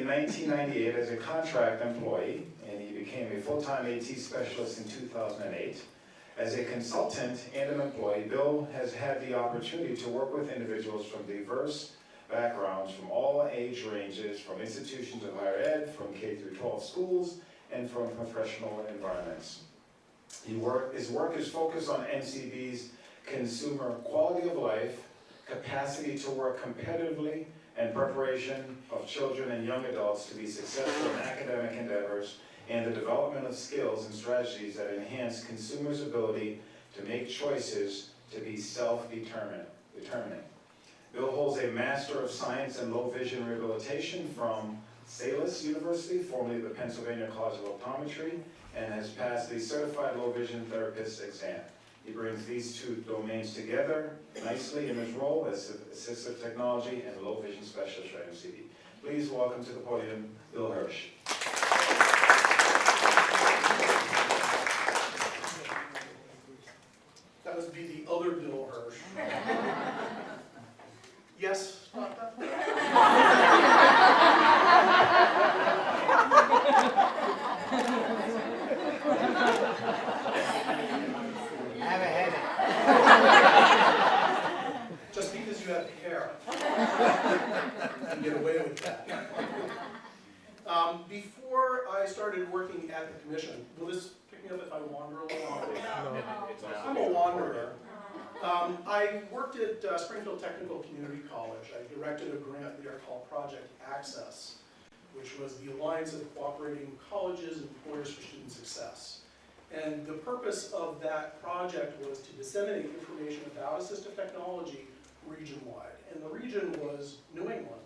in 1998 as a contract employee, and he became a full-time AT specialist in 2008. As a consultant and an employee, Bill has had the opportunity to work with individuals from diverse backgrounds, from all age ranges, from institutions of higher ed, from K through 12 schools, and from professional environments. His work is focused on NCB's consumer quality of life, capacity to work competitively, and preparation of children and young adults to be successful in academic endeavors, and the development of skills and strategies that enhance consumers' ability to make choices to be self-determining. Bill holds a Master of Science in Low Vision Rehabilitation from Salus University, formerly the Pennsylvania College of Optometry, and has passed the Certified Low Vision Therapist exam. He brings these two domains together nicely in his role as assistive technology and low vision specialist at MCD. Please welcome to the podium, Bill Hersh. That must be the other Bill Hersh. Yes? I have a headache. Just because you have hair. You can get away with that. Before I started working at the commission, will this pick me up if I wander a little? I'm a wanderer. I worked at Springfield Technical Community College. I directed a grant there called Project Access, which was the Alliance of Cooperating Colleges and Employers for Student Success. And the purpose of that project was to disseminate information about assistive technology region-wide. And the region was New England.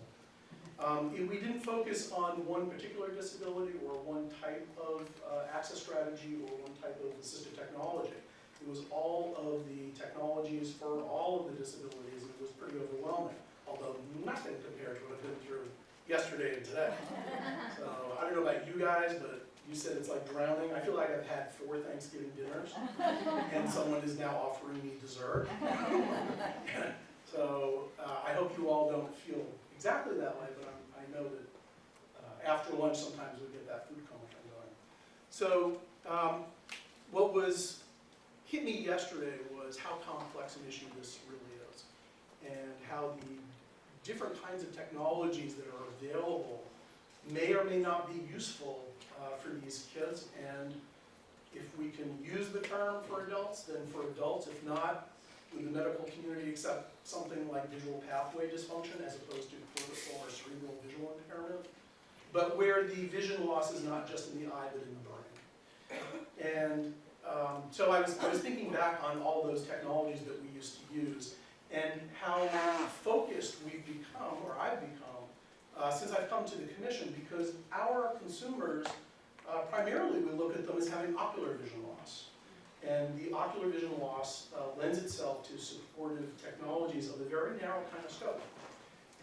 We didn't focus on one particular disability or one type of access strategy or one type of assistive technology. It was all of the technologies for all of the disabilities, and it was pretty overwhelming, although nothing compared to what I've been through yesterday and today. So I don't know about you guys, but you said it's like drowning. I feel like I've had 4 Thanksgiving dinners, and someone is now offering me dessert. So I hope you all don't feel exactly that way, but I know that after lunch sometimes we get that food coma thing going. So what hit me yesterday was how complex an issue this really is, and how the different kinds of technologies that are available may or may not be useful for these kids, and if we can use the term for adults, then for adults. If not, would the medical community accept something like visual pathway dysfunction as opposed to cortical or cerebral visual impairment? But where the vision loss is not just in the eye, but in the brain. And so I was thinking back on all those technologies that we used to use, and how focused we've become, or I've become, since I've come to the commission, because our consumers, primarily we look at them as having ocular vision loss. And the ocular vision loss lends itself to supportive technologies of a very narrow kind of scope.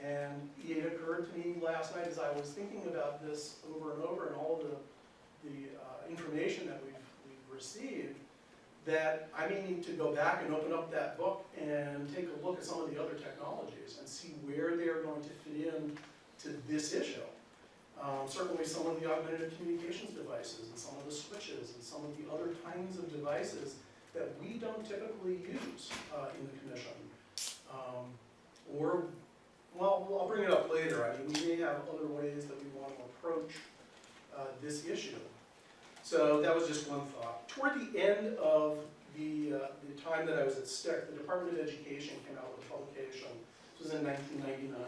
And it occurred to me last night as I was thinking about this over and over, and all the information that we've received, that I may need to go back and open up that book and take a look at some of the other technologies and see where they're going to fit in to this issue. Certainly some of the augmentative communications devices, and some of the switches, and some of the other kinds of devices that we don't typically use in the commission. Well, I'll bring it up later. I mean, we may have other ways that we want to approach this issue. So that was just one thought. Toward the end of the time that I was at STIC, the Department of Education came out with a publication. This was in 1999.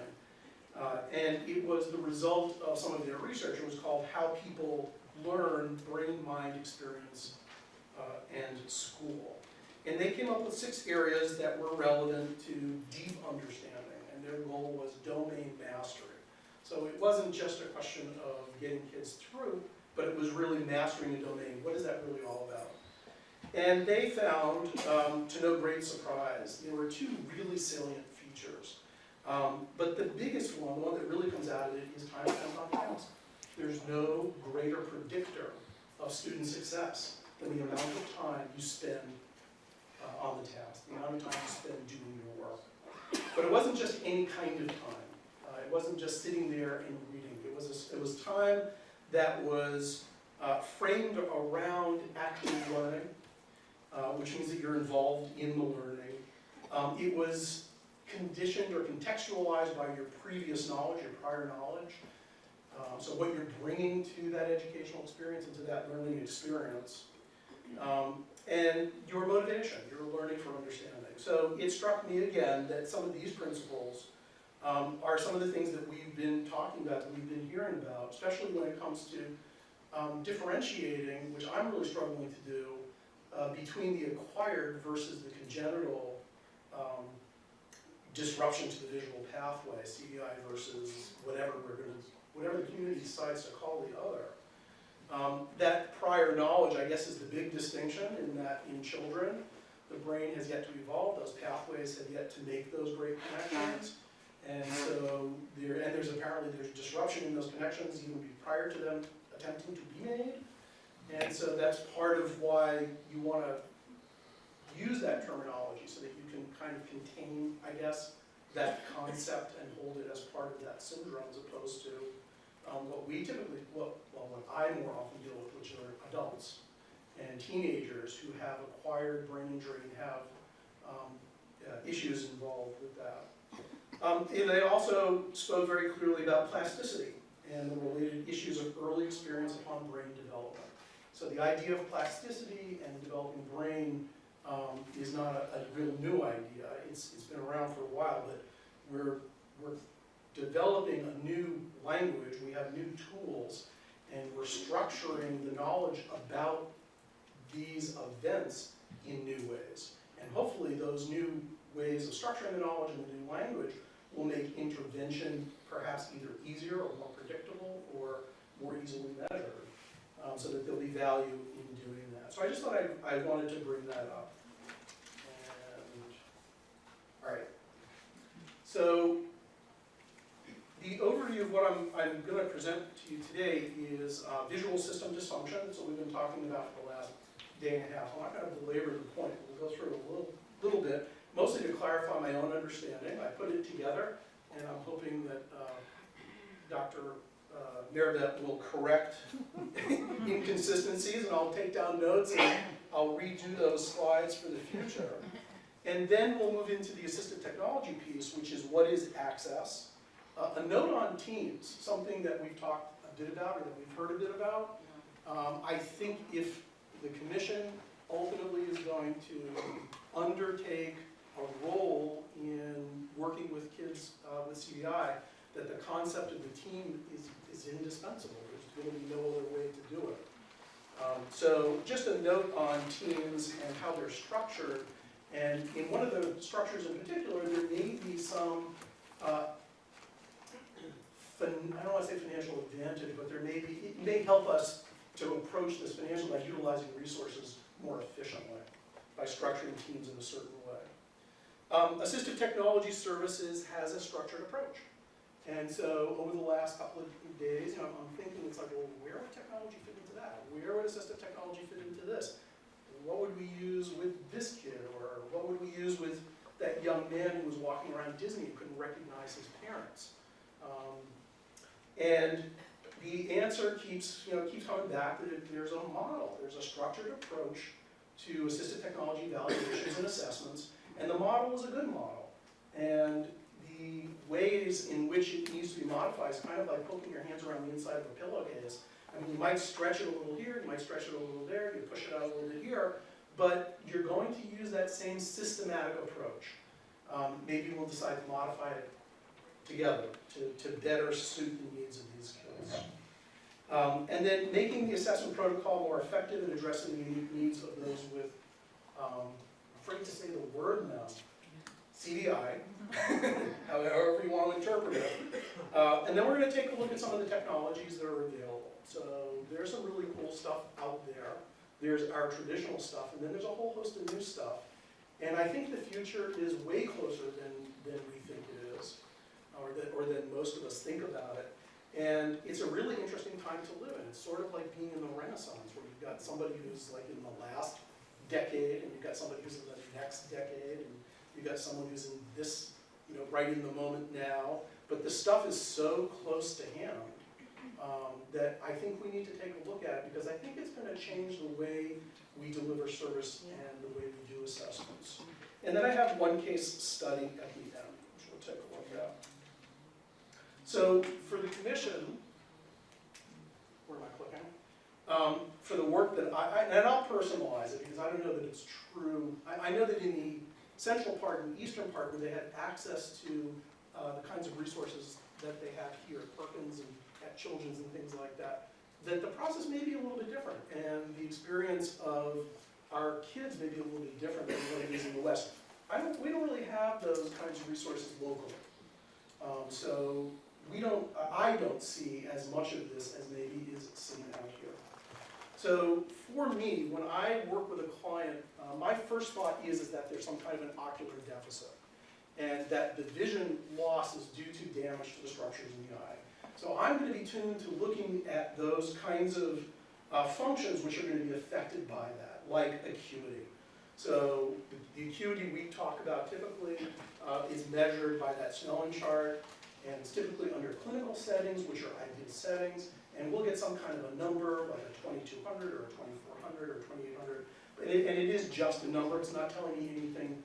And it was the result of some of their research. It was called How People Learn Brain-Mind Experience and School. And they came up with 6 areas that were relevant to deep understanding, and their goal was domain mastery. So it wasn't just a question of getting kids through, but it was really mastering a domain. What is that really all about? And they found, to no great surprise, there were 2 really salient features. But the biggest one, the one that really comes out of it, is time spent on task. There's no greater predictor of student success than the amount of time you spend on the task, the amount of time you spend doing your work. But it wasn't just any kind of time. It I wasn't just sitting there and reading. It was time that was framed around active learning, which means that you're involved in the learning. It was conditioned or contextualized by your previous knowledge, your prior knowledge. So what you're bringing to that educational experience and to that learning experience. And your motivation, your learning for understanding. So it struck me again that some of these principles are some of the things that we've been talking about, that we've been hearing about, especially when it comes to differentiating, which I'm really struggling to do, between the acquired versus the congenital disruption to the visual pathway, CVI versus whatever the community decides to call the other. That prior knowledge, I guess, is the big distinction in that in children, the brain has yet to evolve, those pathways have yet to make those great connections. And so there's disruption in those connections even prior to them attempting to be made. And so that's part of why you want to use that terminology so that you can kind of contain, I guess, that concept and hold it as part of that syndrome, as opposed to what I more often deal with, which are adults and teenagers who have acquired brain injury and have issues involved with that. And they also spoke very clearly about plasticity and the related issues of early experience upon brain development. So the idea of plasticity and the developing brain is not a real new idea. It's been around for a while, but we're developing a new language, we have new tools, and we're structuring the knowledge about these events in new ways. And hopefully those new ways of structuring the knowledge and the new language will make intervention perhaps either easier or more predictable or more easily measured, so that there'll be value in doing that. So I just thought I wanted to bring that up. And, all right. So the overview of what I'm going to present to you today is visual system dysfunction. So we've been talking about for the last day and a half. I'm not going to belabor the point. We'll go through it a little bit, mostly to clarify my own understanding. I put it together, and I'm hoping that Dr. Maribet will correct inconsistencies, and I'll take down notes and I'll redo those slides for the future. And then we'll move into the assistive technology piece, which is what is access. A note on teams, something that we've talked a bit about or that we've heard a bit about. I think if the commission ultimately is going to undertake a role in working with kids with CVI, that the concept of the team is indispensable. There's going to be no other way to do it. So just a note on teams and how they're structured. And in one of the structures in particular, there may be some, I don't want to say financial advantage, but it may help us to approach this financial by utilizing resources more efficiently, by structuring teams in a certain way. Assistive Technology Services has a structured approach. And so over the last couple of days, I'm thinking, it's like, well, where would technology fit into that? Where would assistive technology fit into this? What would we use with this kid? Or what would we use with that young man who was walking around Disney and couldn't recognize his parents? And the answer keeps coming back that there's a model, there's a structured approach to assistive technology evaluations and assessments, and the model is a good model. And the ways in which it needs to be modified is kind of like poking your hands around the inside of a pillowcase. I mean, you might stretch it a little here, you might stretch it a little there, you push it out a little bit here, but you're going to use that same systematic approach. Maybe we'll decide to modify it together to better suit the needs of these kids. And then making the assessment protocol more effective in addressing the unique needs of those with, I'm afraid to say the word now, CVI, however you want to interpret it. And then we're going to take a look at some of the technologies that are available. So there's some really cool stuff out there. There's our traditional stuff, and then there's a whole host of new stuff. And I think the future is way closer than we think it is, or than most of us think about it. And it's a really interesting time to live in. It's sort of like being in the Renaissance, where you've got somebody who's like in the last decade, and you've got somebody who's in the next decade, and you've got someone who's in this, right in the moment now. But the stuff is so close to hand that I think we need to take a look at it, because I think it's going to change the way we deliver service and the way we do assessments. And then I have one case study at the end, which we'll take a look at. So for the commission, where am I clicking? For the work that and I'll personalize it, because I don't know that it's true. I know that in the central part and eastern part, where they had access to the kinds of resources that they have here at Perkins and at Children's and things like that, that the process may be a little bit different, and the experience of our kids may be a little bit different than what it is in the West. We don't really have those kinds of resources locally. So I don't see as much of this as maybe is seen out here. So for me, when I work with a client, my first thought is that there's some kind of an ocular deficit, and that the vision loss is due to damage to the structures in the eye. So I'm going to be tuned to looking at those kinds of functions which are going to be affected by that, like acuity. So the acuity we talk about typically is measured by that Snellen chart, and it's typically under clinical settings, which are ideal settings, and we'll get some kind of a number, like a 2200 or a 2400 or 2800, and it is just a number. It's not telling me anything.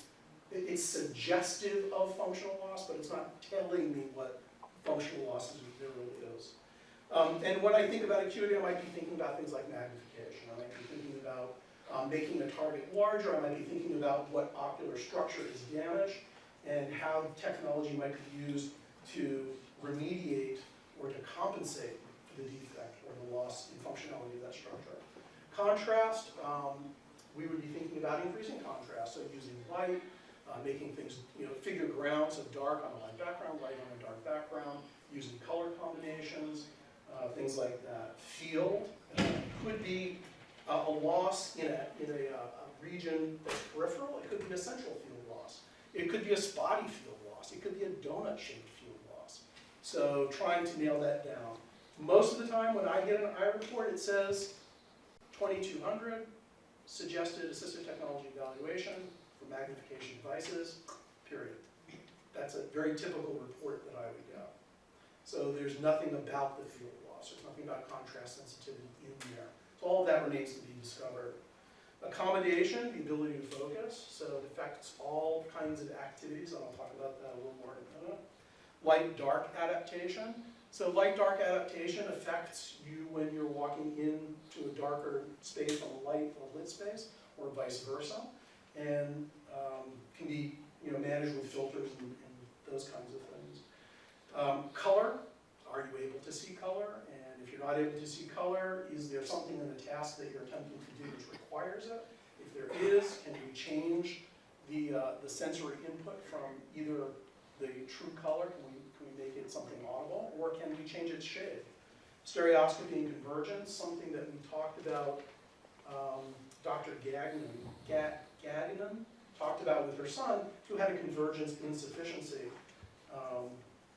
It's suggestive of functional loss, but it's not telling me what functional loss there really is. And when I think about acuity, I might be thinking about things like magnification. I might be thinking about making a target larger. I might be thinking about what ocular structure is damaged and how technology might be used to remediate or to compensate for the defect or the loss in functionality of that structure. Contrast, we would be thinking about increasing contrast, so using light, making things, figure grounds of dark on a light background, light on a dark background, using color combinations, things like that. Field could be a loss in a region that's peripheral. It could be a central field loss. It could be a spotty field loss. It could be a donut-shaped field loss. So trying to nail that down. Most of the time when I get an eye report, it says 2200, suggested assistive technology evaluation for magnification devices, period. That's a very typical report that I would get. So there's nothing about the field loss. There's nothing about contrast sensitivity in there. So all of that remains to be discovered. Accommodation, the ability to focus, so it affects all kinds of activities, and I'll talk about that a little more in a minute. Light-dark adaptation. So light-dark adaptation affects you when you're walking into a darker space from a light or lit space, or vice versa, and can be managed with filters and those kinds of things. Color, are you able to see color? And if you're not able to see color, is there something in the task that you're attempting to do which requires it? If there is, can we change the sensory input from either the true color, can we make it something audible, or can we change its shade? Stereoscopy and convergence, something that we talked about, Dr. Gagnon talked about with her son, who had a convergence insufficiency.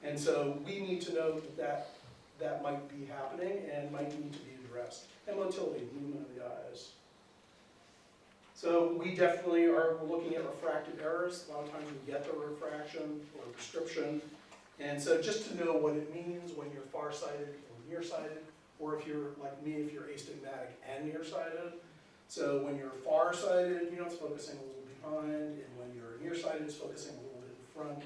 And so we need to know that might be happening and might need to be addressed. And motility, movement of the eyes. So we definitely are looking at refractive errors. A lot of times we get the refraction or prescription. And so just to know what it means when you're farsighted or nearsighted, or if you're like me, if you're astigmatic and nearsighted. So when you're farsighted, it's focusing a little behind, and when you're nearsighted, it's focusing a little bit in front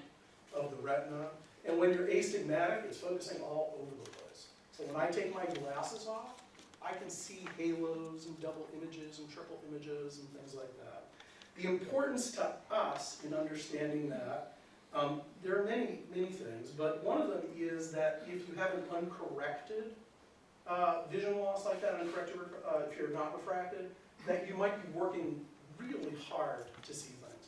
of the retina. And when you're astigmatic, it's focusing all over the place. So when I take my glasses off, I can see halos and double images and triple images and things like that. The importance to us in understanding that, there are many, many things, but one of them is that if you have an uncorrected vision loss like that, uncorrected, if you're not refracted, that you might be working really hard to see things.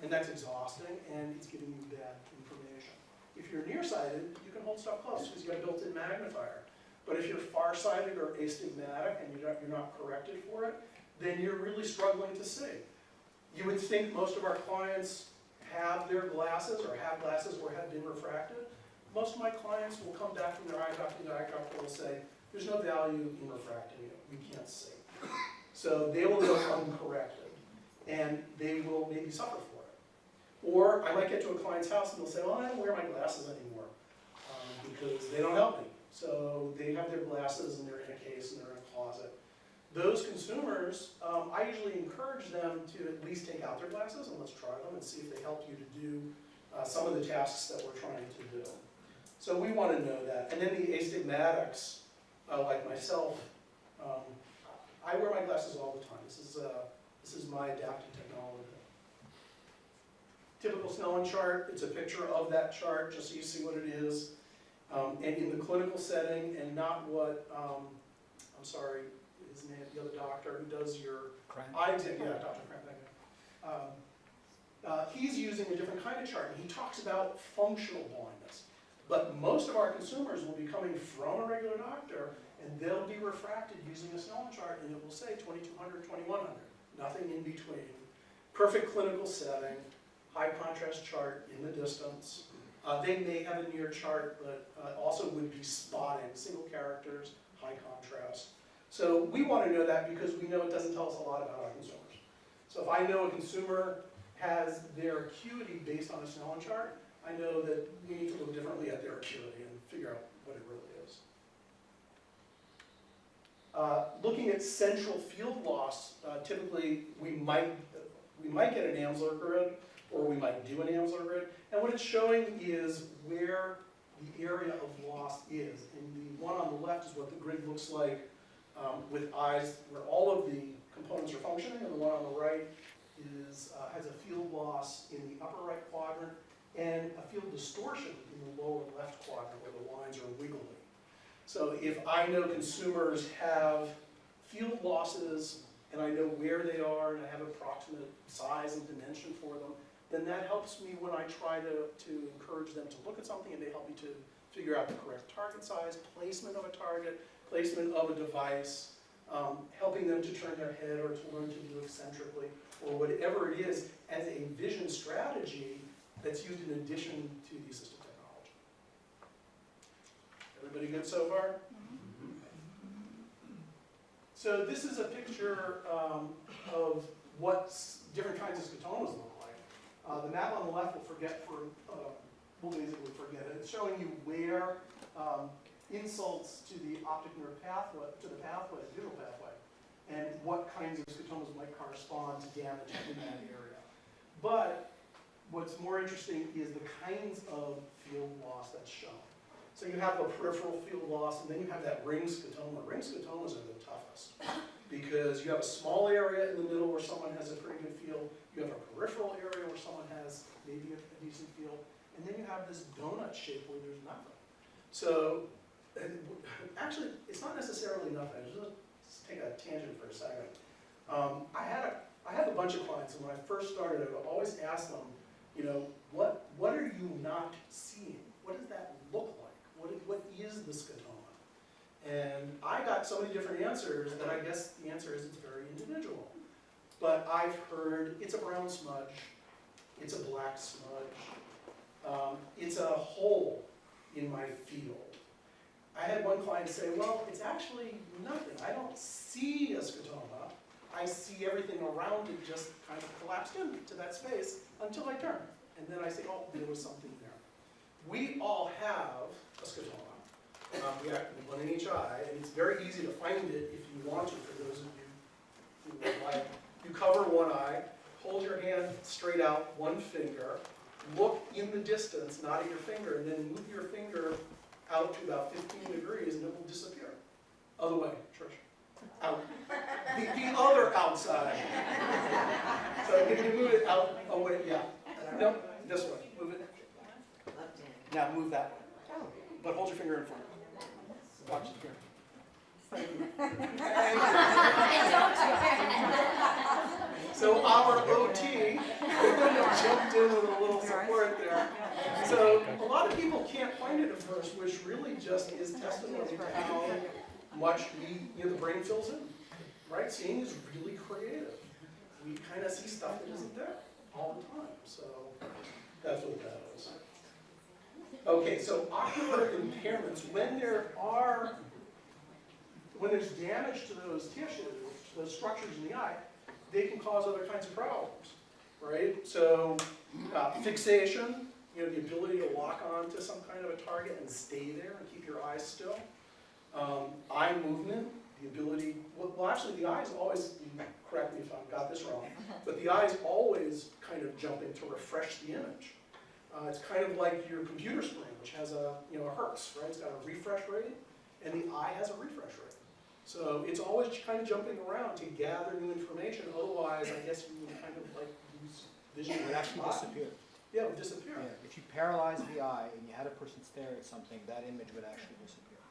And that's exhausting, and it's giving you bad information. If you're nearsighted, you can hold stuff close because you have a built-in magnifier. But if you're farsighted or astigmatic and you're not corrected for it, then you're really struggling to see. You would think most of our clients have their glasses or have glasses or have been refracted. Most of my clients will come back from their eye doctor, and the eye doctor will say, there's no value in refracting you, we can't see. So they will go uncorrected, and they will maybe suffer for it. Or I might get to a client's house and they'll say, well, I don't wear my glasses anymore. because they don't help me. So they have their glasses and they're in a case and they're in a closet. Those consumers, I usually encourage them to at least take out their glasses and let's try them and see if they help you to do some of the tasks that we're trying to do. So we want to know that. And then the astigmatics, like myself, I wear my glasses all the time. This is my adaptive technology. Typical Snellen chart, it's a picture of that chart just so you see what it is. And in the clinical setting and not what, I'm sorry, his name, the other doctor who does your eye exam, yeah, Dr. Cramp, he's using a different kind of chart, and he talks about functional blindness. But most of our consumers will be coming from a regular doctor, and they'll be refracted using a Snellen chart, and it will say 2200, 2100, nothing in between. Perfect clinical setting, high contrast chart in the distance. They may have a near chart, but also would be spotting, single characters, high contrast. So we want to know that because we know it doesn't tell us a lot about our consumers. So if I know a consumer has their acuity based on a Snellen chart, I know that we need to look differently at their acuity and figure out what it really is. Looking at central field loss, typically we might get an Amsler Grid, or we might do an Amsler Grid, and what it's showing is where the area of loss is. And the one on the left is what the grid looks like with eyes where all of the components are functioning, and the one on the right is, has a field loss in the upper right quadrant and a field distortion in the lower left quadrant where the lines are wiggly. So if I know consumers have field losses and I know where they are and I have approximate size and dimension for them, then that helps me when I try to encourage them to look at something, and they help me to figure out the correct target size, placement of a target, placement of a device, helping them to turn their head or to learn to do eccentrically, or whatever it is as a vision strategy that's used in addition to the assistive technology. Everybody good so far? Mm-hmm. So this is a picture of what different kinds of scotomas look like. The map on the left will basically forget it. It's showing you where insults to the optic nerve pathway, to the pathway, the visual pathway, and what kinds of scotomas might correspond to damage in that area. But what's more interesting is the kinds of field loss that's shown. So you have a peripheral field loss, and then you have that ring scotoma. Ring scotomas are the toughest because you have a small area in the middle where someone has a pretty good field. You have a peripheral area where someone has maybe a decent field, and then you have this donut shape where there's nothing. So actually, it's not necessarily nothing. Just take a tangent for a second. I had a bunch of clients, and when I first started, I would always ask them, you know, what are you not seeing? What does that look like? What is the scotoma? And I got so many different answers that I guess the answer is it's very individual. But I've heard it's a brown smudge, it's a black smudge, it's a hole in my field. I had one client say, well, it's actually nothing. I don't see a scotoma. I see everything around it just kind of collapsed into that space until I turn. And then I say, oh, there was something there. We all have a scotoma. We have one in each eye, and it's very easy to find it if you want to, for those of you who would like. You cover one eye, hold your hand straight out, one finger, look in the distance, not at your finger, and then move your finger out to about 15 degrees and it will disappear. Other way, Trish. Out. The other outside. So if you move it out, away, yeah. No, this way. Move it. Now move that way. But hold your finger in front. Watch the finger. So our OT jumped in with a little support there. So a lot of people can't find it at first, which really just is testimony to how much the brain fills in. Right? Seeing is really creative. We kind of see stuff that isn't there all the time. So that's what that is. Okay, so ocular impairments, when there's damage to those tissues, those structures in the eye, they can cause other kinds of problems, right? So fixation, you know, the ability to lock on to some kind of a target and stay there and keep your eyes still. Eye movement, the ability, well actually the eye is always, you can correct me if I've got this wrong, but the eye is always kind of jumping to refresh the image. It's kind of like your computer screen, which has a, you know, a Hersh, right? It's got a refresh rate, and the eye has a refresh rate. So it's always kind of jumping around to gather new information. Otherwise, I guess you would kind of like lose vision. It would actually disappear. Yeah, it would disappear. Yeah. If you paralyze the eye and you had a person stare at something, that image would actually disappear.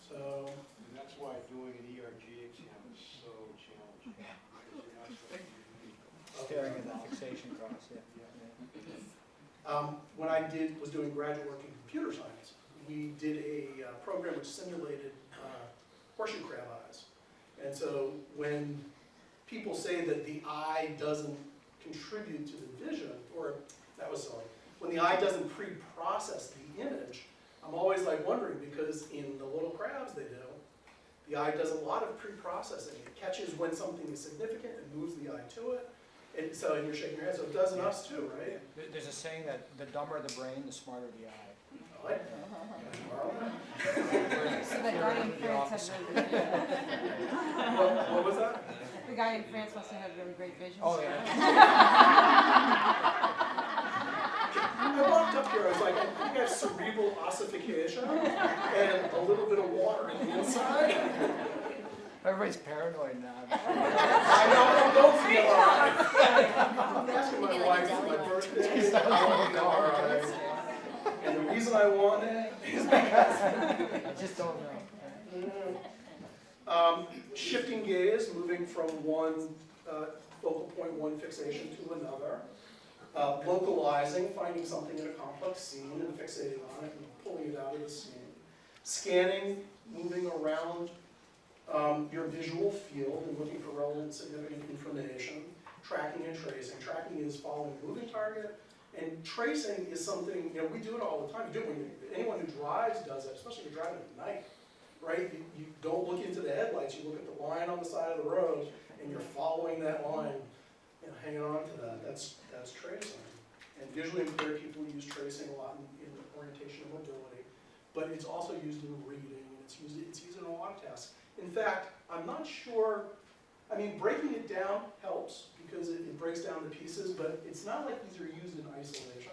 So And that's why doing an ERG exam is so challenging. Because you're not supposed to Staring at that fixation cross, yeah. when I was doing graduate work in computer science, we did a program which simulated horseshoe crab eyes. And so when people say that the eye doesn't contribute to the vision, or that was silly, when the eye doesn't pre-process the image, I'm always like wondering, because in the little crabs they do, the eye does a lot of pre-processing. It catches when something is significant and moves the eye to it. And so, and you're shaking your head, so it does in us too, right? There's a saying that the dumber the brain, the smarter the eye. I like that. So the guy in France has really good vision. What was that? The guy in France must have had really great vision. Oh, yeah. I walked up here, I was like, I think I have cerebral ossification and a little bit of water in the inside. Everybody's paranoid now. I know, I don't feel alright. I'm asking my wife for my birthday, I don't feel alright. And the reason I want it is because I just don't know. shifting gaze, moving from one focal point, one fixation to another. Localizing, finding something in a complex scene and fixating on it and pulling it out of the scene. Scanning, moving around your visual field and looking for relevant, significant information. Tracking and tracing. Tracking is following a moving target. And tracing is something, you know, we do it all the time. You do it when anyone who drives does it, especially if you're driving at night, right? You don't look into the headlights, you look at the line on the side of the road, and you're following that line, you know, hanging on to that. That's tracing. And visually impaired people use tracing a lot in orientation and mobility, but it's also used in reading, and it's used in a lot of tasks. In fact, I'm not sure, I mean, breaking it down helps, because it breaks down the pieces, but it's not like these are used in isolation.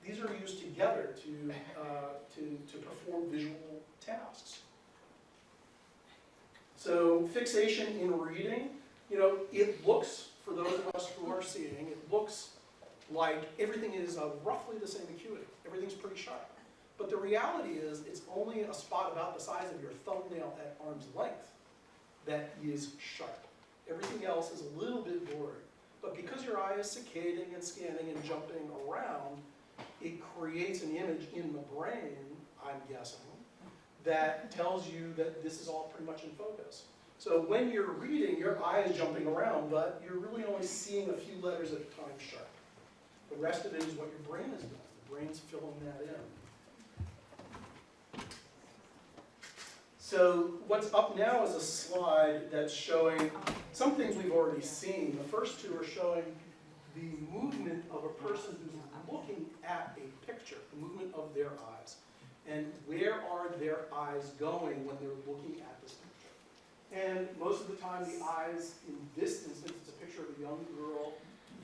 These are used together to perform visual tasks. So fixation in reading, you know, it looks, for those of us who are seeing, it looks like everything is roughly the same acuity. Everything's pretty sharp. But the reality is, it's only a spot about the size of your thumbnail at arm's length that is sharp. Everything else is a little bit blurry. But because your eye is saccading and scanning and jumping around, it creates an image in the brain, I'm guessing, that tells you that this is all pretty much in focus. So when you're reading, your eye is jumping around, but you're really only seeing a few letters at a time sharp. The rest of it is what your brain is doing. The brain's filling that in. So what's up now is a slide that's showing some things we've already seen. The first two are showing the movement of a person who's looking at a picture, the movement of their eyes. And where are their eyes going when they're looking at this picture? And most of the time the eyes, in this instance, it's a picture of a young girl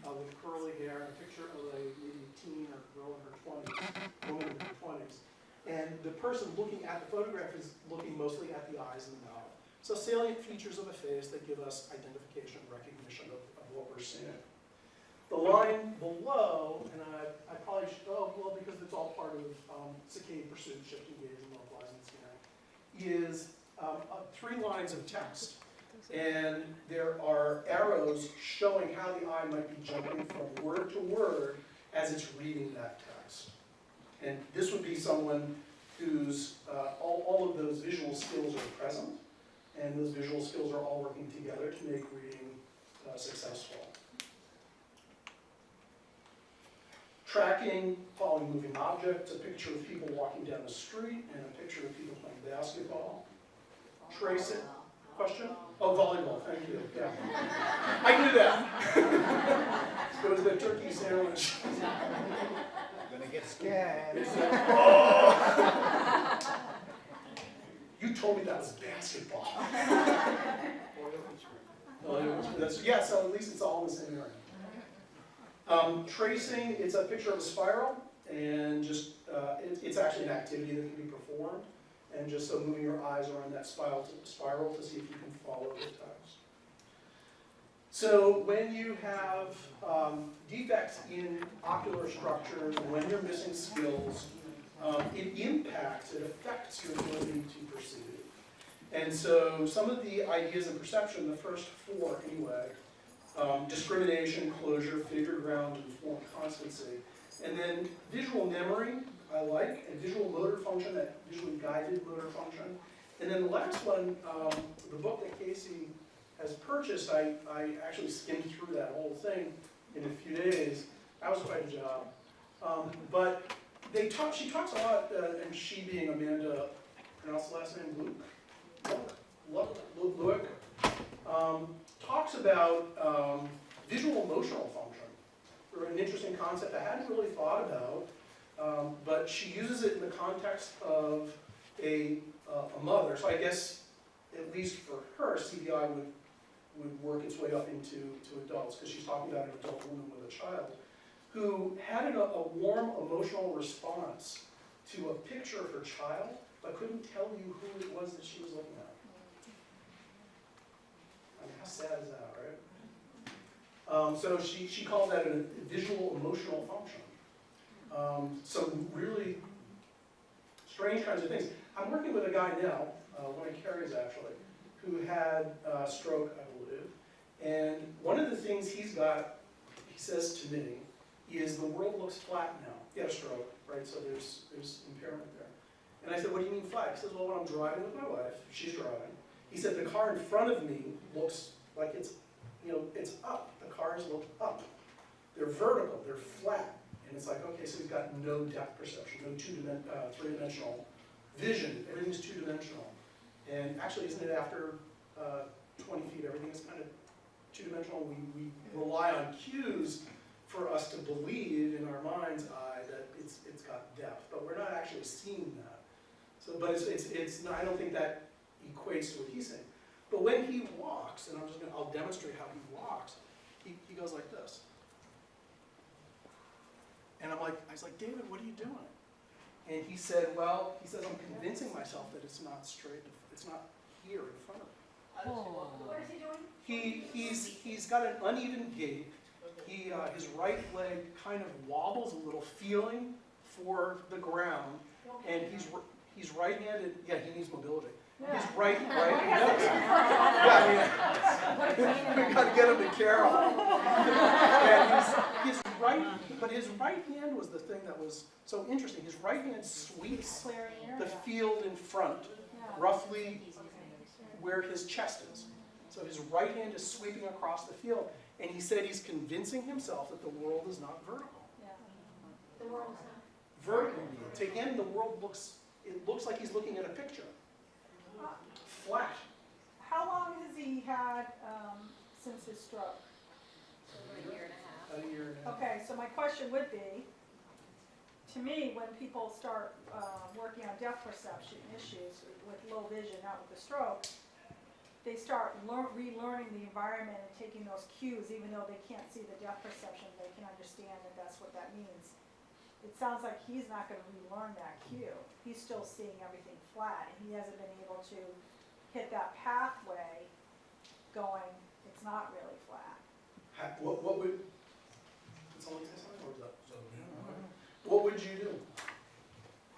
with curly hair, and a picture of a maybe teen or girl in her 20s, woman in her 20s. And the person looking at the photograph is looking mostly at the eyes and the mouth. So salient features of a face that give us identification, recognition of what we're seeing. The line below, and I probably should, oh, well, because it's all part of Saccade pursuit, shifting gaze, and localizing scanning, is 3 lines of text. And there are arrows showing how the eye might be jumping from word to word as it's reading that text. And this would be someone whose, all of those visual skills are present, and those visual skills are all working together to make reading successful. Tracking, following moving objects, a picture of people walking down the street, and a picture of people playing basketball. Tracing, question? Oh, volleyball, thank you, yeah. I knew that. It was the turkey sandwich. Then get scared. It's like, oh! You told me that was basketball. Yeah, so at least it's all in the same area. Tracing, it's a picture of a spiral, and just it's actually an activity that can be performed, and just so moving your eyes around that spiral to see if you can follow the text. So when you have defects in ocular structures, when you're missing skills, it affects your ability to perceive. And so some of the ideas in perception, the first four anyway, discrimination, closure, figure ground, and form constancy. And then visual memory, I like, and visual motor function, that visually guided motor function. And then the last one, the book that Casey has purchased, I actually skimmed through that whole thing in a few days. That was quite a job. But she talks a lot, and she being Amanda, pronounce the last name, Luke, talks about visual emotional function, or an interesting concept I hadn't really thought about, but she uses it in the context of a mother. So I guess, at least for her, CVI would work its way up into adults, because she's talking about an adult woman with a child who had a warm emotional response to a picture of her child, but couldn't tell you who it was that she was looking at. I mean, how sad is that, right? So she called that a visual emotional function. Some really strange kinds of things. I'm working with a guy now, one of Carrie's actually, who had a stroke, I believe. And one of the things he says to me, is the world looks flat now. He had a stroke, right? So there's impairment there. And I said, what do you mean flat? He says, well, when I'm driving with my wife, she's driving. He said, the car in front of me looks like it's up. The cars look up. They're vertical, they're flat. And it's like, okay, so we've got no depth perception, no three-dimensional vision. Everything's two-dimensional. And actually, isn't it after 20 feet, everything is kind of two-dimensional? We rely on cues for us to believe in our mind's eye that it's got depth, but we're not actually seeing that. So, but it's not, I don't think that equates to what he's saying. But when he walks, and I'll demonstrate how he walks, he goes like this. And I was like, David, what are you doing? And he said, well, I'm convincing myself that it's not straight, it's not here in front of me. What is he doing? He's got an uneven gait. His right leg kind of wobbles a little, feeling for the ground, and he's right-handed. Yeah, he needs mobility. Yeah. He's right. Yeah, we got to get him to Carol. And his right, but his right hand was the thing that was so interesting. His right hand sweeps the field in front, roughly where his chest is. So his right hand is sweeping across the field. And he said he's convincing himself that the world is not vertical. Yeah. The world is not. Vertical. To him, the world looks like he's looking at a picture. Flat. How long has he had since his stroke? A year and a half. About a year and a half. Okay, so my question would be, to me, when people start working on depth perception issues with low vision, not with the stroke, they start relearning the environment and taking those cues, even though they can't see the depth perception, they can understand that that's what that means. It sounds like he's not going to relearn that cue. He's still seeing everything flat, and he hasn't been able to hit that pathway going, it's not really flat. What would, did someone say something, or was that? What would you do?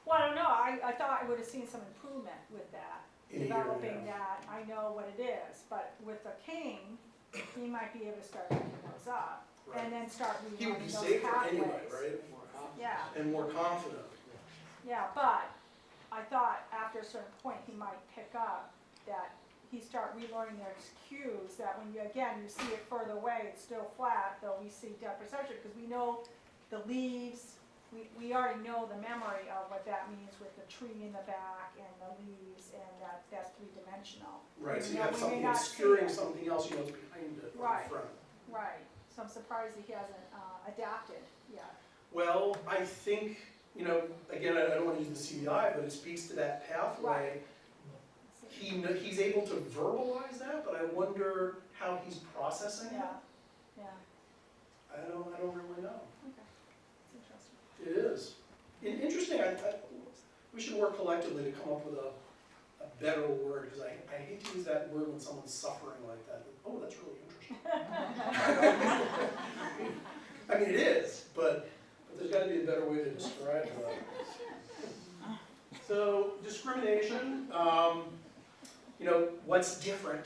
Well, I don't know, I thought I would have seen some improvement with that. In a year and a Developing half. that, I know what it is, but with a cane, he might be able to start picking those up, Right. and then start He would relearning be those safer pathways. anyway, right? Yeah, And more confident. yeah, but I thought after a certain point, he might pick up that he start relearning those cues, that when you see it further away, it's still flat, though we see depth perception, because we know the leaves, we already know the memory of what that means with the tree in the back and the leaves, and that's three-dimensional. Right, so Even you though have we something may not see obscuring it. something else you know is behind it, or in Right. front. Right, so I'm surprised that he hasn't adapted yet. Well, I think, again, I don't want to use the CDI, but it speaks to that pathway. He's able to verbalize that, but I wonder how he's processing it. Yeah, I don't really know. okay, it's interesting. It is. Interesting, we should work collectively to come up with a better word, because I hate to use that word when someone's suffering like that. Oh, that's really interesting. I mean, it is, but there's got to be a better way to describe that. So, discrimination, what's different?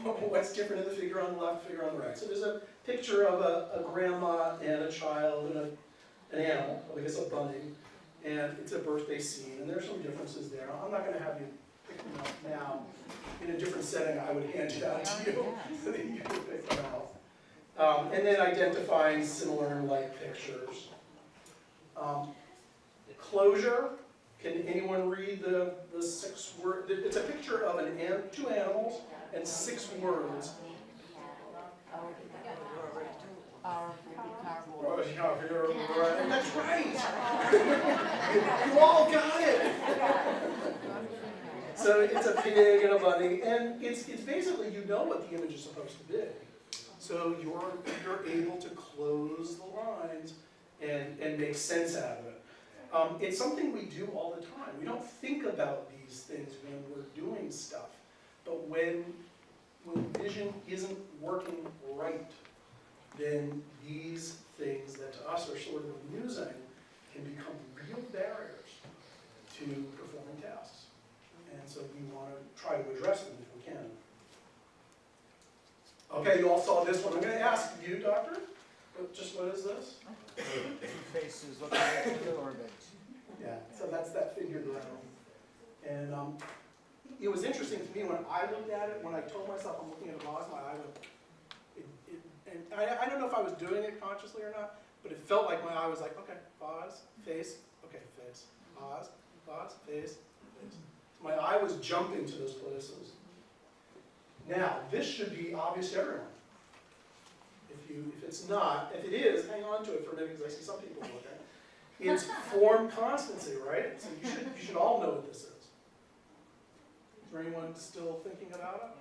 What's different in the figure on the left, figure on the right? So there's a picture of a grandma and a child and an animal, I guess a bunny, and it's a birthday scene, and there's some differences there. I'm not going to have you pick them out now. In a different setting, I would hand it out to you so that you can pick them out. And then identifying similar and like pictures. Closure. Can anyone read the 6 words? It's a picture of 2 animals and 6 words. And that's right! You all got it! So it's a pig and a bunny, and it's basically, you know what the image is supposed to be. So you're able to close the lines and make sense out of it. It's something we do all the time. We don't think about these things when we're doing stuff. But when vision isn't working right, then these things that to us are sort of amusing can become real barriers to performing tasks. And so we want to try to address them if we can. Okay, you all saw this one. I'm going to ask you, doctor, what is this? 2 faces looking at the orbit. Yeah, so that's that figure ground. And it was interesting to me when I looked at it, when I told myself I'm looking at a box, my eye went, and I don't know if I was doing it consciously or not, but it felt like my eye was like, okay, pause, face, okay, face, pause, face, face. So my eye was jumping to those places. Now, this should be obvious to everyone. If it's not, if it is, hang on to it for a minute because I see some people looking. It's form constancy, right? So you should all know what this is. Is there anyone still thinking about it?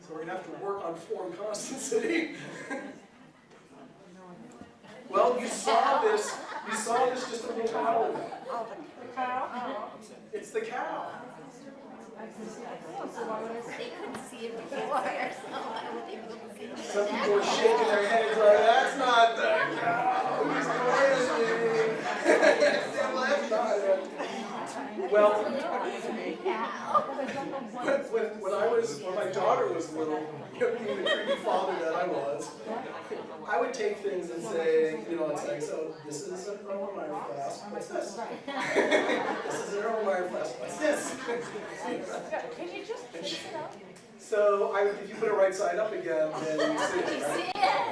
So we're going to have to work on form constancy. Well, you saw this just a little while ago. The cow? It's the cow. They couldn't see it before, so I would able to see it. Some people are shaking their heads like, that's not the cow. He's crazy. That's not it. Well, when my daughter was little, being the creepy father that I was, I would take things and say, it's like, so this is an Erlenmeyer flask, what's this? This is an Erlenmeyer flask, what's this? Can you just fix it up? So if you put it right side up again, then you see it, right?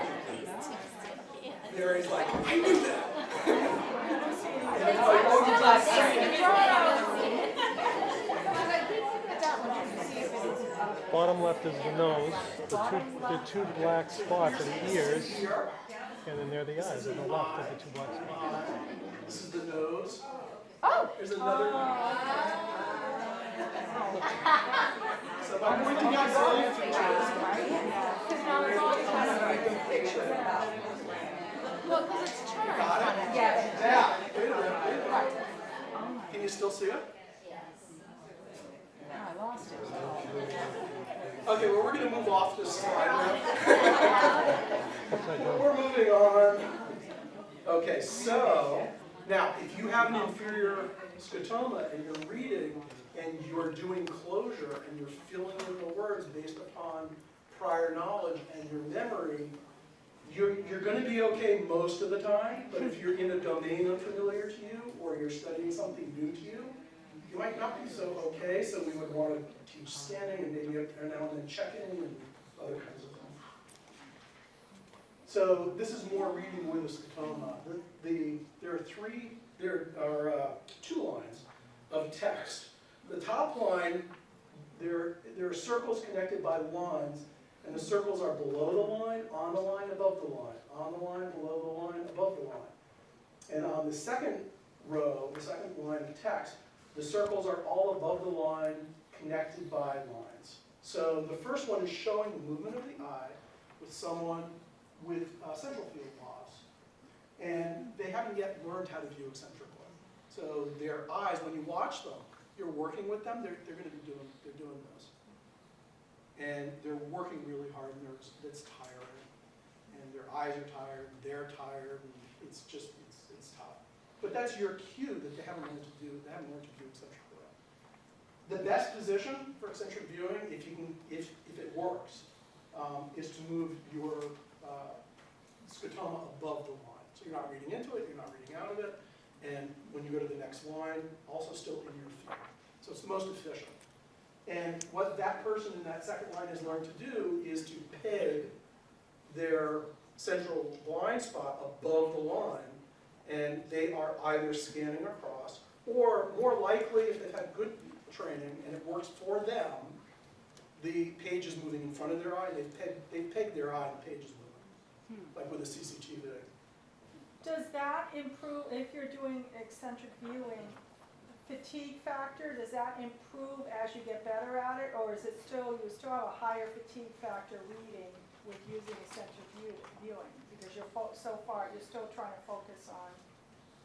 There he's like, I knew that. Bottom left is the nose, the two black spots are the ears, and then there are the eyes on the left of the 2 black spots. This is the nose. Oh! There's another. So if I'm pointing out salient features, Well, because it's turned. got it? Yes. Yeah. Wait a minute. Can you still see it? I lost it. Okay, well, we're going to move off this slide now. We're moving on. Okay, so now if you have an inferior scotoma and you're reading and you're doing closure and you're filling in the words based upon prior knowledge and your memory, you're going to be okay most of the time, but if you're in a domain unfamiliar to you or you're studying something new to you, you might not be so okay, so we would want to teach scanning and maybe every now and then checking and other kinds of things. So this is more reading with a scotoma. There are 2 lines of text. The top line, there are circles connected by lines, And the circles are below the line, on the line, above the line, on the line, below the line, above the line. And on the second row, the second line of text, the circles are all above the line, connected by lines. So the first one is showing the movement of the eye with someone with central field loss. And they haven't yet learned how to view eccentrically. So their eyes, when you watch them, you're working with them, they're going to be doing this. And they're working really hard, and it's tiring. And their eyes are tired, they're tired, and it's just, it's tough. But that's your cue that they haven't learned to view eccentrically. The best position for eccentric viewing, if it works, is to move your scotoma above the line. So you're not reading into it, you're not reading out of it, and when you go to the next line, also still in your field. So it's the most efficient. And what that person in that second line has learned to do is to peg their central blind spot above the line, and they are either scanning across, or more likely, if they've had good training and it works for them, the page is moving in front of their eye, they've pegged their eye and the page is moving, like with a CCTV. Does that improve, if you're doing eccentric viewing, fatigue factor, does that improve as you get better at it, or is it still, you still have a higher fatigue factor reading with using eccentric viewing? Because you're so far, you're still trying to focus on.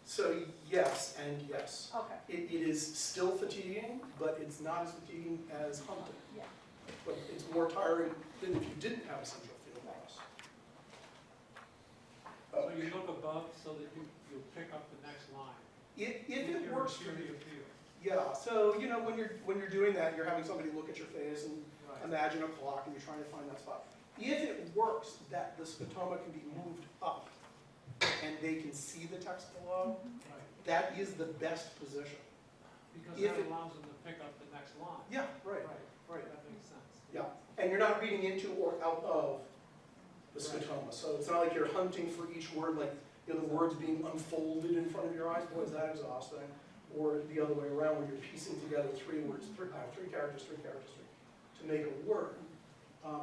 So yes and yes. Okay. It is still fatiguing, but it's not as fatiguing as hunting. Yeah. But it's more tiring than if you didn't have a central field loss. So you look above so that you'll pick up the next line. If it works for you. Field. Yeah, so you know when you're doing that, you're having somebody look at your face and Right. imagine a clock and you're trying to find that spot. If it works that the scotoma can be moved up and they can see the text below, Right. that is the best position. Because If that it- allows them to pick up the next line. Yeah, right. That makes sense. Yeah, and you're not reading into or out of the Right. scotoma. So it's not like you're hunting for each word, like the words being unfolded in front of your eyes. Boy, is that exhausting. Or the other way around, where you're piecing together three characters, to make a word.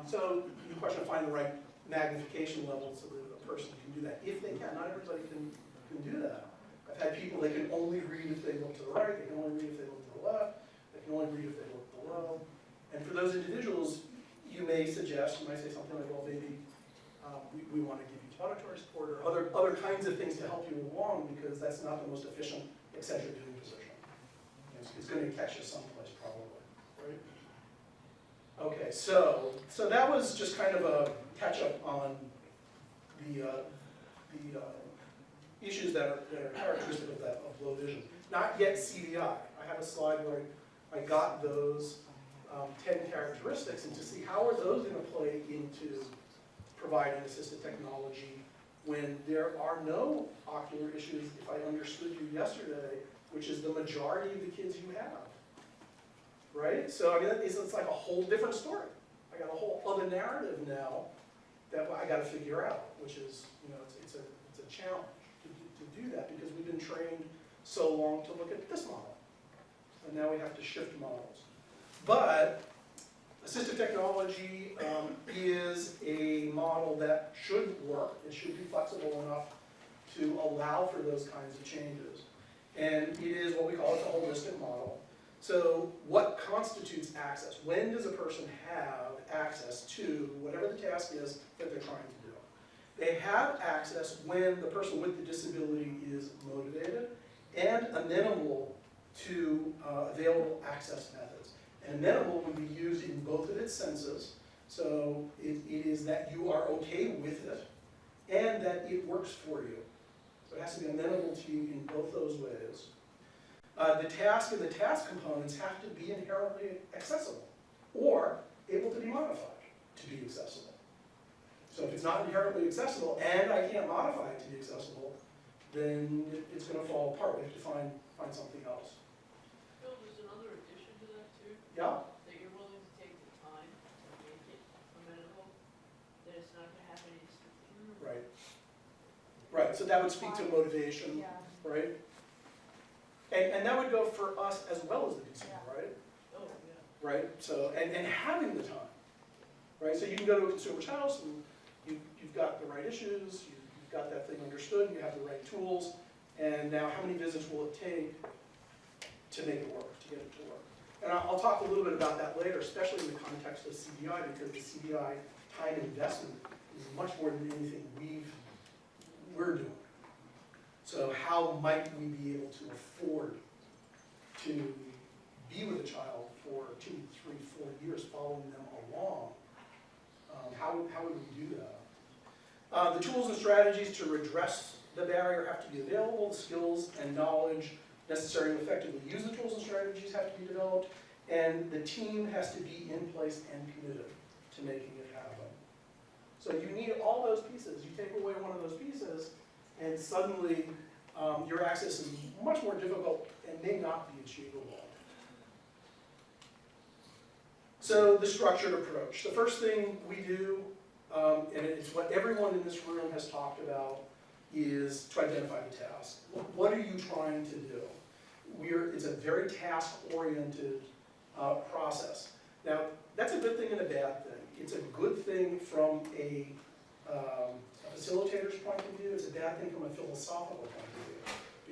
So the question of finding the right magnification level so that a person can do that. If they can, not everybody can do that. I've had people, they can only read if they look to the right, they can only read if they look to the left, they can only read if they look below. And for those individuals, you may say something like, well, maybe we want to give you auditory support or other kinds of things to help you along, because that's not the most efficient eccentric viewing position. It's going to catch you someplace probably, right? Okay, so that was just kind of a catch-up on the issues that are characteristic of low vision. Not yet CVI. I have a slide where I got those 10 characteristics, and to see how are those going to play into providing assistive technology when there are no ocular issues, if I understood you yesterday, which is the majority of the kids you have. Right? So I mean, it's like a whole different story. I got a whole other narrative now that I got to figure out, which is, it's a challenge to do that, because we've been trained so long to look at this model. And now we have to shift models. But assistive technology is a model that should work. It should be flexible enough to allow for those kinds of changes. And it is what we call a holistic model. So what constitutes access? When does a person have access to whatever the task is that they're trying to do? They have access when the person with the disability is motivated and amenable to available access methods. And amenable would be used in both of its senses. So it is that you are okay with it and that it works for you. So it has to be amenable to you in both those ways. The task and the task components have to be inherently accessible or able to be modified to be accessible. So if it's not inherently accessible and I can't modify it to be accessible, then it's going to fall apart. We have to find something else. Bill, there's another addition to that too, Yeah? that you're willing to take the time to make it amenable, that it's not going to happen instantly. Right. Right, so that would speak to motivation, Yeah. right? And that would go for us as well as the consumer, right? Oh, yeah. Right, so, and having the time. right? So you can go to a consumer's house and you've got the right issues, you've got that thing understood, you have the right tools, and now how many visits will it take to make it work, to get it to work? And I'll talk a little bit about that later, especially in the context of CBI, because the CBI time investment is much more than anything we're doing. So how might we be able to afford to be with a child for 2, 3, 4 years, following them along? How would we do that? The tools and strategies to redress the barrier have to be available. The skills and knowledge necessary to effectively use the tools and strategies have to be developed, and the team has to be in place and committed to making it happen. So you need all those pieces. You take away one of those pieces, and suddenly your access is much more difficult and may not be achievable. So the structured approach. The first thing we do, and it's what everyone in this room has talked about, is to identify the task. What are you trying to do? It's a very task-oriented process. Now, that's a good thing and a bad thing. It's a good thing from a facilitator's point of view. It's a bad thing from a philosophical point of view.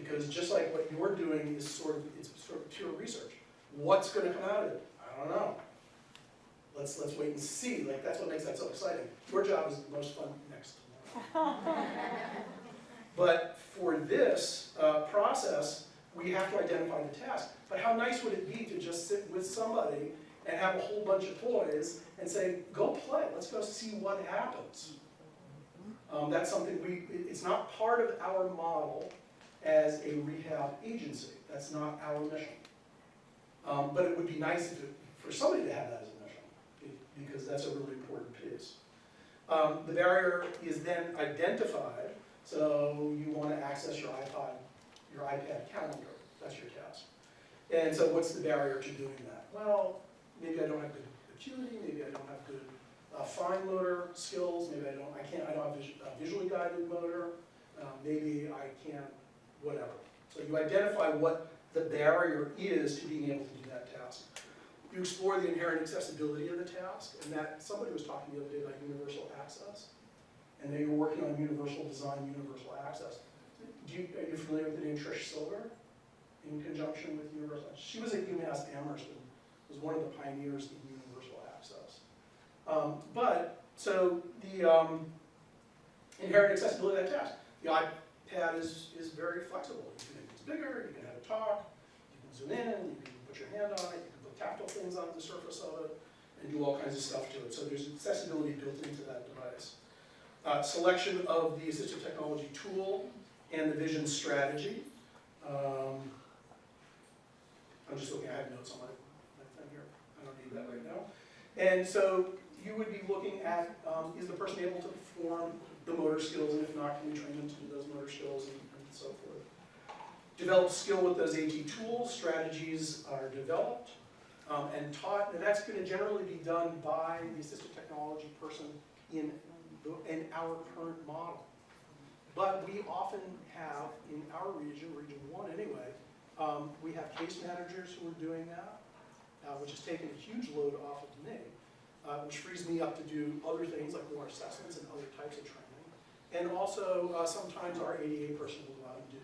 Because just like what you're doing is sort of pure research. What's going to come out of it? I don't know. Let's wait and see. Like, that's what makes that so exciting. Your job is the most fun next tomorrow. But for this process, we have to identify the task. But how nice would it be to just sit with somebody and have a whole bunch of toys and say, go play, let's go see what happens. That's something it's not part of our model as a rehab agency. That's not our mission. But it would be nice for somebody to have that as a mission, because that's a really important piece. The barrier is then identified, so you want to access your iPad calendar. That's your task. And so what's the barrier to doing that? Well, maybe I don't have good acuity, maybe I don't have good fine motor skills, maybe I don't have visually guided motor, maybe I can't, whatever. So you identify what the barrier is to being able to do that task. You explore the inherent accessibility of the task, and that somebody was talking the other day about universal access, and they were working on universal design, universal access. Are you familiar with the name Hersh in conjunction with universal? She was at UMass Amherst and was one of the pioneers in universal access. So the inherent accessibility of that task. The iPad is very flexible. You can make it bigger, you can have it talk, you can zoom in, you can put your hand on it, you can put tactile things on the surface of it, and do all kinds of stuff to it. So there's accessibility built into that device. Selection of the assistive technology tool and the vision strategy. I'm just looking, I have notes on my thing here. I don't need that right now. And so you would be looking at, is the person able to perform the motor skills, and if not, can we train them to do those motor skills and so forth. Develop skill with those AT tools. Strategies are developed and taught, and that's going to generally be done by the assistive technology person in our current model. But we often have, in our region 1 anyway, we have case managers who are doing that, which has taken a huge load off of me, which frees me up to do other things like more assessments and other types of training. And also, sometimes our ADA person will go out and do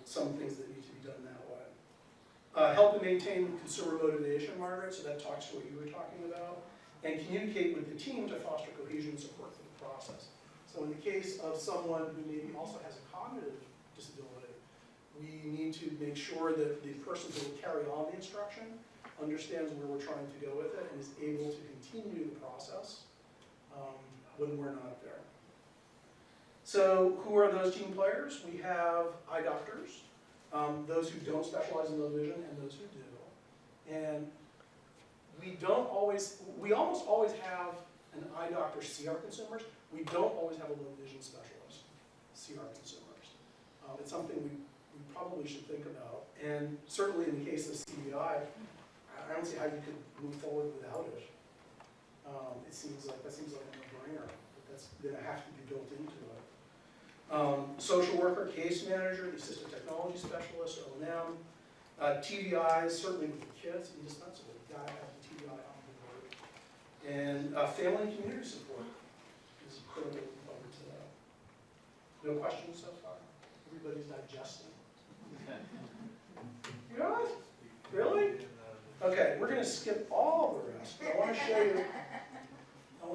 some things that need to be done that way. Help and maintain consumer motivation, Margaret, so that talks to what you were talking about. And communicate with the team to foster cohesion and support for the process. So in the case of someone who maybe also has a cognitive disability, we need to make sure that the person who will carry on the instruction understands where we're trying to go with it and is able to continue the process when we're not there. So who are those team players? We have eye doctors, those who don't specialize in low vision and those who do. And we almost always have an eye doctor see our consumers. We don't always have a low vision specialist see our consumers. It's something we probably should think about. And certainly in the case of CBI, I don't see how you could move forward without it. That seems like a no-brainer, but that's going to have to be built into it. Social worker, case manager, the assistive technology specialist, O&M, TVIs, certainly with the kids, indispensable. You've got to have the TVI on board. And family and community support is a critical component to that. No questions so far? Everybody's digesting. Yeah? Really? Okay, we're going to skip all the rest. But I want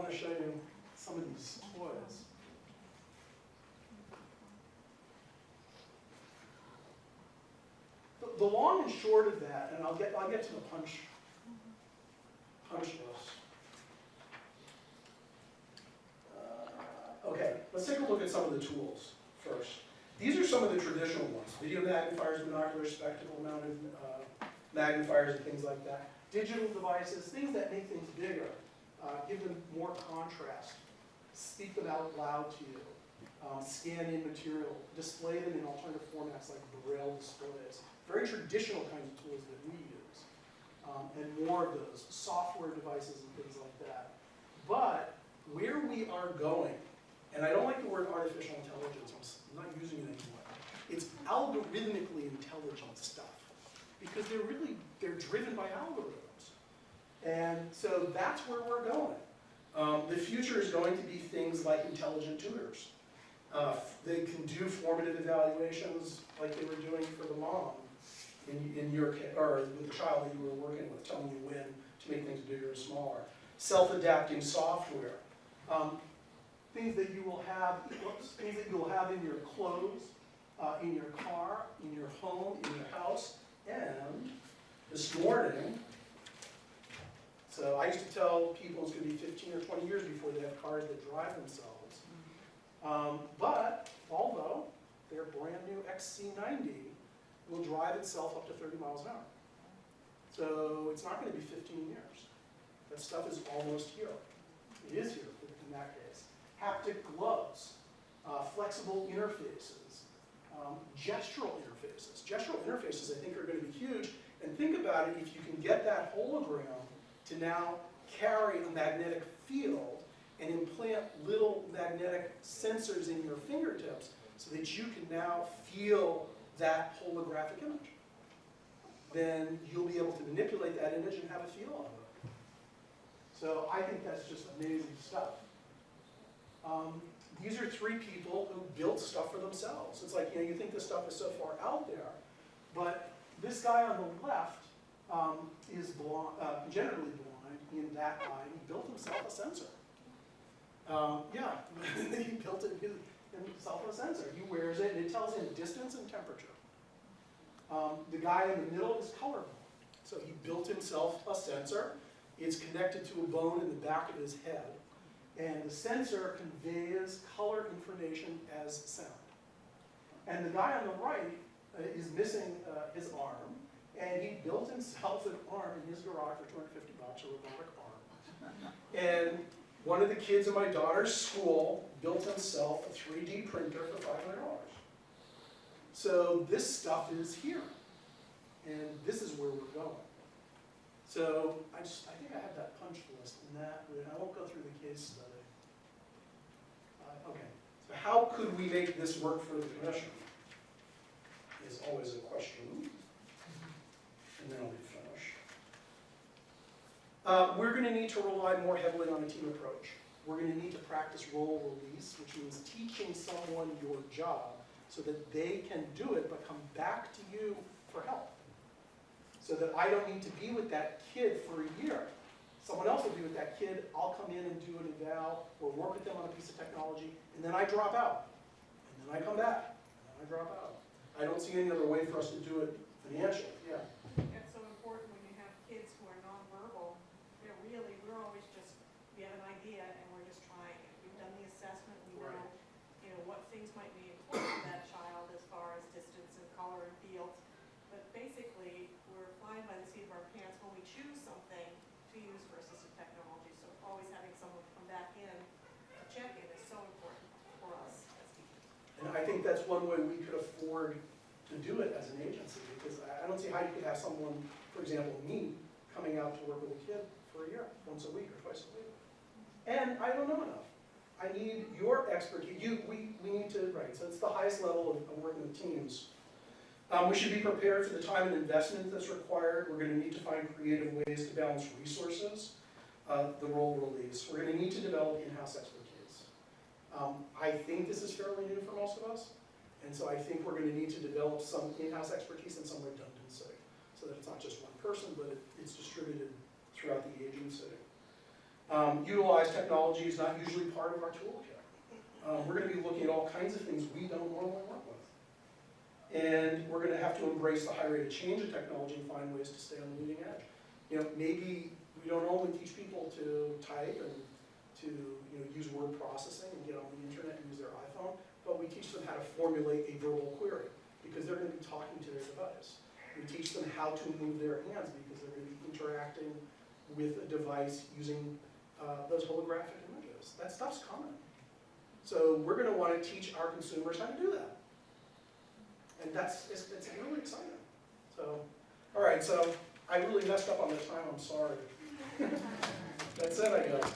to show you some of these toys. The long and short of that, and I'll get to the punch list. Okay, let's take a look at some of the tools first. These are some of the traditional ones: video magnifiers, binocular, spectacle mounted magnifiers, and things like that. Digital devices, things that make things bigger, give them more contrast, speak them out loud to you, scan in material, display them in alternative formats like Braille displays. Very traditional kinds of tools that we use. And more of those, software devices and things like that. But where we are going, and I don't like the word artificial intelligence, I'm not using it anymore. It's algorithmically intelligent stuff. Because they're driven by algorithms. And so that's where we're going. The future is going to be things like intelligent tutors. They can do formative evaluations like they were doing for the mom in your case, or with the child that you were working with, telling you when to make things bigger or smaller. Self-adapting software. Things that you will have in your clothes, in your car, in your home, in your house. And this morning, so I used to tell people it's going to be 15 or 20 years before they have cars that drive themselves. But Volvo, their brand new XC90, will drive itself up to 30 miles an hour. So it's not going to be 15 years. That stuff is almost here. It is here in that case. Haptic gloves, flexible interfaces, gestural interfaces. Gestural interfaces, I think, are going to be huge. And think about it, if you can get that hologram to now carry a magnetic field and implant little magnetic sensors in your fingertips so that you can now feel that holographic image, then you'll be able to manipulate that image and have a feel of it. So I think that's just amazing stuff. These are three people who built stuff for themselves. It's like, you think this stuff is so far out there, but this guy on the left is generally blind in that eye. He built himself a sensor. He built himself a sensor. He wears it, and it tells him distance and temperature. The guy in the middle is colorblind. So he built himself a sensor. It's connected to a bone in the back of his head. And the sensor conveys color information as sound. And the guy on the right is missing his arm, and he built himself an arm in his garage for $250, a robotic arm. And one of the kids in my daughter's school built himself a 3D printer for $500. So this stuff is here, and this is where we're going. So I think I have that punch list in that, but I won't go through the case study. Okay, so how could we make this work for the commission? Is always a question, and then I'll be finished. We're going to need to rely more heavily on a team approach. We're going to need to practice role release, which means teaching someone your job so that they can do it, but come back to you for help. So that I don't need to be with that kid for a year. Someone else will be with that kid, I'll come in and do an eval, or work with them on a piece of technology, and then I drop out. And then I come back, and then I drop out. I don't see any other way for us to do it financially, yeah. It's so important when you have kids who are nonverbal. We're always just, we have an idea and we're just trying it. We've done the assessment, we know, what things might be important to that child as far as distance and color and fields. But basically, we're flying by the seat of our pants when we choose something to use for assistive technology. So always having someone come back in to check it is so important for us as teachers. And I think that's one way we could afford to do it as an agency, because I don't see how you could have someone, for example, me, coming out to work with a kid for a year, once a week or twice a week. And I don't know enough. I need your expertise. We need to, right, so it's the highest level of working with teams. We should be prepared for the time and investment that's required. We're going to need to find creative ways to balance resources. the role release. We're gonna need to develop in-house expertise. I think this is fairly new for most of us, and so I think we're gonna need to develop some in-house expertise and some redundancy, so that it's not just one person, but it's distributed throughout the agency. Utilize technology is not usually part of our toolkit. We're gonna be looking at all kinds of things we don't normally work with. And we're gonna have to embrace the high rate of change of technology and find ways to stay on the leading edge. You know, maybe we don't only teach people to type and to use word processing and get on the internet and use their iPhone, but we teach them how to formulate a verbal query because they're going to be talking to their device. We teach them how to move their hands because they're going to be interacting with a device using those holographic images. That stuff's coming. So we're going to want to teach our consumers how to do that. And it's really exciting. So, all right, so I really messed up on the time, I'm sorry. That's it, I guess.